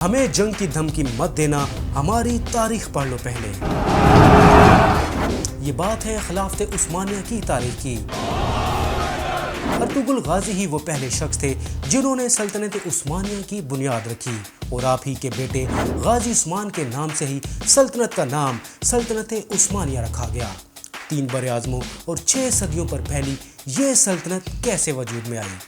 ہمیں جنگ کی دھمکی مت دینا، ہماری تاریخ پڑھ لو پہلے۔ یہ بات ہے خلافت عثمانیہ کی تاریخ کی۔ ارطغرل غازی ہی وہ پہلے شخص تھے جنہوں نے سلطنت عثمانیہ کی بنیاد رکھی، اور آپ ہی کے بیٹے غازی عثمان کے نام سے ہی سلطنت کا نام سلطنت عثمانیہ رکھا گیا۔ 3 براعظموں اور 6 صدیوں پر پھیلی یہ سلطنت کیسے وجود میں آئی؟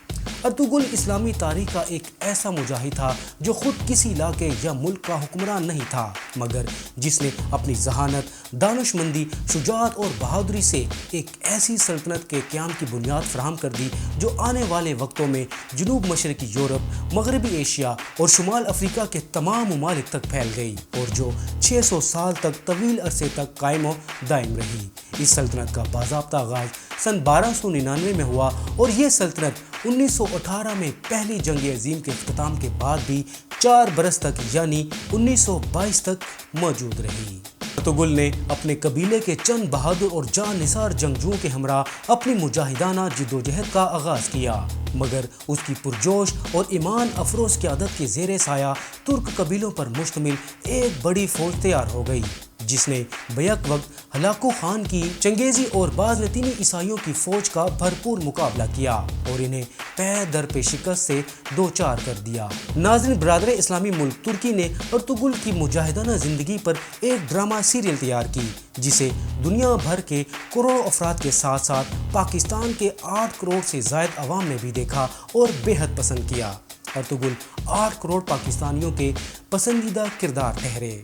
ارطغرل اسلامی تاریخ کا ایک ایسا مجاہد تھا جو خود کسی علاقے یا ملک کا حکمران نہیں تھا، مگر جس نے اپنی ذہانت، دانشمندی، شجاعت اور بہادری سے ایک ایسی سلطنت کے قیام کی بنیاد فراہم کر دی جو آنے والے وقتوں میں جنوب مشرقی یورپ، مغربی ایشیا اور شمال افریقہ کے تمام ممالک تک پھیل گئی، اور جو 600 سال تک طویل عرصے تک قائم و دائم رہی۔ اس سلطنت کا باضابطہ آغاز سن 1299 میں ہوا، اور یہ سلطنت 1918 میں پہلی جنگ عظیم کے اختتام کے بعد بھی 4 برس تک یعنی 1922 تک موجود رہی۔ ارطغرل نے اپنے قبیلے کے چند بہادر اور جاں نثار جنگجوؤں کے ہمراہ اپنی مجاہدانہ جدوجہد کا آغاز کیا، مگر اس کی پرجوش اور ایمان افروز قیادت کے زیر سایہ ترک قبیلوں پر مشتمل ایک بڑی فوج تیار ہو گئی، جس نے بیک وقت ہلاکو خان کی چنگیزی اور بازنطینی عیسائیوں کی فوج کا بھرپور مقابلہ کیا اور انہیں پے در پے شکست سے دوچار کر دیا۔ ناظرین، برادر اسلامی ملک ترکی نے ارطغرل کی مجاہدانہ زندگی پر ایک ڈرامہ سیریل تیار کی، جسے دنیا بھر کے کروڑوں افراد کے ساتھ ساتھ پاکستان کے 8 کروڑ سے زائد عوام نے بھی دیکھا اور بے حد پسند کیا۔ ارطغرل 8 کروڑ پاکستانیوں کے پسندیدہ کردار ٹھہرے۔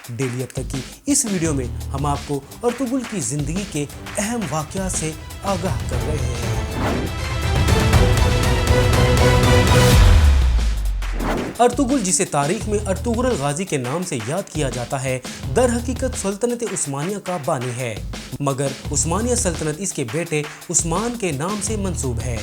ڈیلی اب تک کی اس ویڈیو میں ہم آپ کو ارطغرل کی زندگی کے اہم واقعات سے آگاہ کر رہے ہیں۔ ارطغرل، جسے تاریخ میں ارطغرل غازی کے نام سے یاد کیا جاتا ہے، در حقیقت سلطنت عثمانیہ کا بانی ہے، مگر عثمانیہ سلطنت اس کے بیٹے عثمان کے نام سے منسوب ہے۔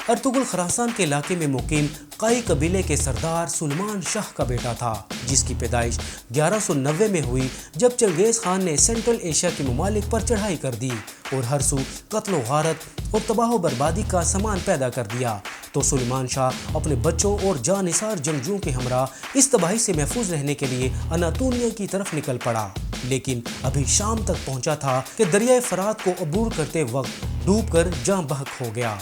ارطغرل خراسان کے علاقے میں مقیم قائی قبیلے کے سردار سلیمان شاہ کا بیٹا تھا، جس کی پیدائش 1190 میں ہوئی جب چنگیز خان نے سینٹرل ایشیا کے ممالک پر چڑھائی کر دی اور ہر سو قتل و غارت اور تباہ و بربادی کا سامان پیدا کر دیا، تو سلیمان شاہ اپنے بچوں اور جاں نثار جنگجوؤں کے ہمراہ اس تباہی سے محفوظ رہنے کے لیے اناطولیہ کی طرف نکل پڑا، لیکن ابھی شام تک پہنچا تھا کہ دریائے فرات کو عبور کرتے وقت ڈوب کر جاں بحق ہو گیا۔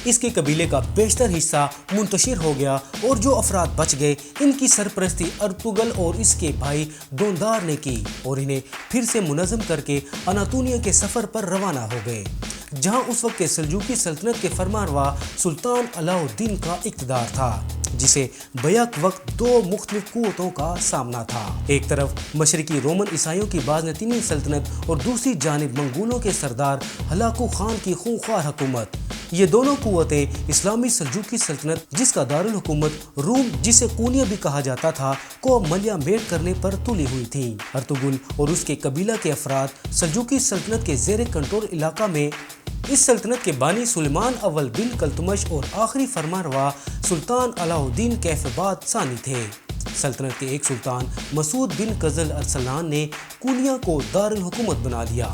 اس کے قبیلے کا بیشتر حصہ منتشر ہو گیا، اور جو افراد بچ گئے ان کی سرپرستی ارطغرل اور اس کے بھائی دوندار نے کی، اور انہیں پھر سے منظم کر کے اناطولیہ کے سفر پر روانہ ہو گئے، جہاں اس وقت کے سلجوقی سلطنت کے فرمانروا سلطان علاء الدین کا اقتدار تھا، جسے بیک وقت 2 مختلف قوتوں کا سامنا تھا۔ ایک طرف مشرقی رومن عیسائیوں کی بازنطینی سلطنت اور دوسری جانب منگولوں کے سردار ہلاکو خان کی خونخوار حکومت۔ یہ دونوں قوتیں اسلامی سلجوقی سلطنت، جس کا دارالحکومت روم، جسے قونیہ بھی کہا جاتا تھا، کو ملیہ میٹ کرنے پر تلی ہوئی تھیں۔ ارطغرل اور اس کے قبیلہ کے افراد سلجوقی سلطنت کے زیر کنٹرول علاقہ میں اس سلطنت کے بانی سلیمان اول بن قلتمش اور آخری فرمانروا سلطان علاء الدین کیفباد ثانی تھے۔ سلطنت کے ایک سلطان مسعود بن قزل ارسلان نے قونیہ کو دارالحکومت بنا دیا۔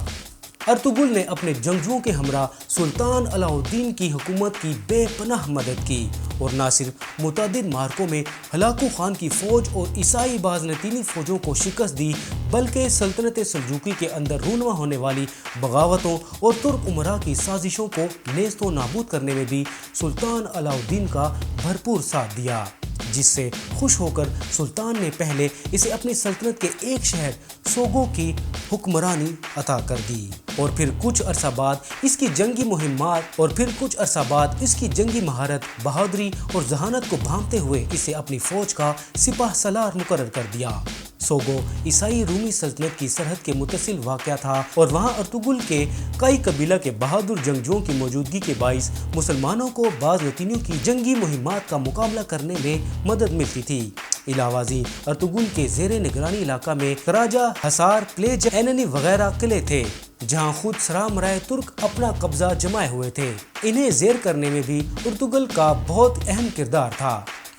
ارطغرل نے اپنے جنگجوؤں کے ہمراہ سلطان علاء الدین کی حکومت کی بے پناہ مدد کی، اور نہ صرف متعدد معرکوں میں ہلاکو خان کی فوج اور عیسائی بازنطینی فوجوں کو شکست دی، بلکہ سلطنت سلجوقی کے اندر رونما ہونے والی بغاوتوں اور ترک امراء کی سازشوں کو نیست و نابود کرنے میں بھی سلطان علاء الدین کا بھرپور ساتھ دیا، جس سے خوش ہو کر سلطان نے پہلے اسے اپنی سلطنت کے ایک شہر سوگو کی حکمرانی عطا کر دی، اور پھر کچھ عرصہ بعد اس کی جنگی مہارت، بہادری اور ذہانت کو بھانپتے ہوئے اسے اپنی فوج کا سپاہ سالار مقرر کر دیا۔ سوگو عیسائی رومی سلطنت کی سرحد کے متصل واقع تھا، اور وہاں ارطغرل کے کئی قبیلہ کے بہادر جنگجوؤں کی موجودگی کے باعث مسلمانوں کو بازنطینیوں کی جنگی مہمات کا مقابلہ کرنے میں مدد ملتی تھی۔ علاوہ ازیں ارطغرل کے زیر نگرانی علاقہ میں راجہ، حصار، پلیج، ایننی وغیرہ قلعے تھے، جہاں خود سرامرائے ترک اپنا قبضہ جمائے ہوئے تھے۔ انہیں زیر کرنے میں بھی ارطغرل کا بہت اہم کردار تھا۔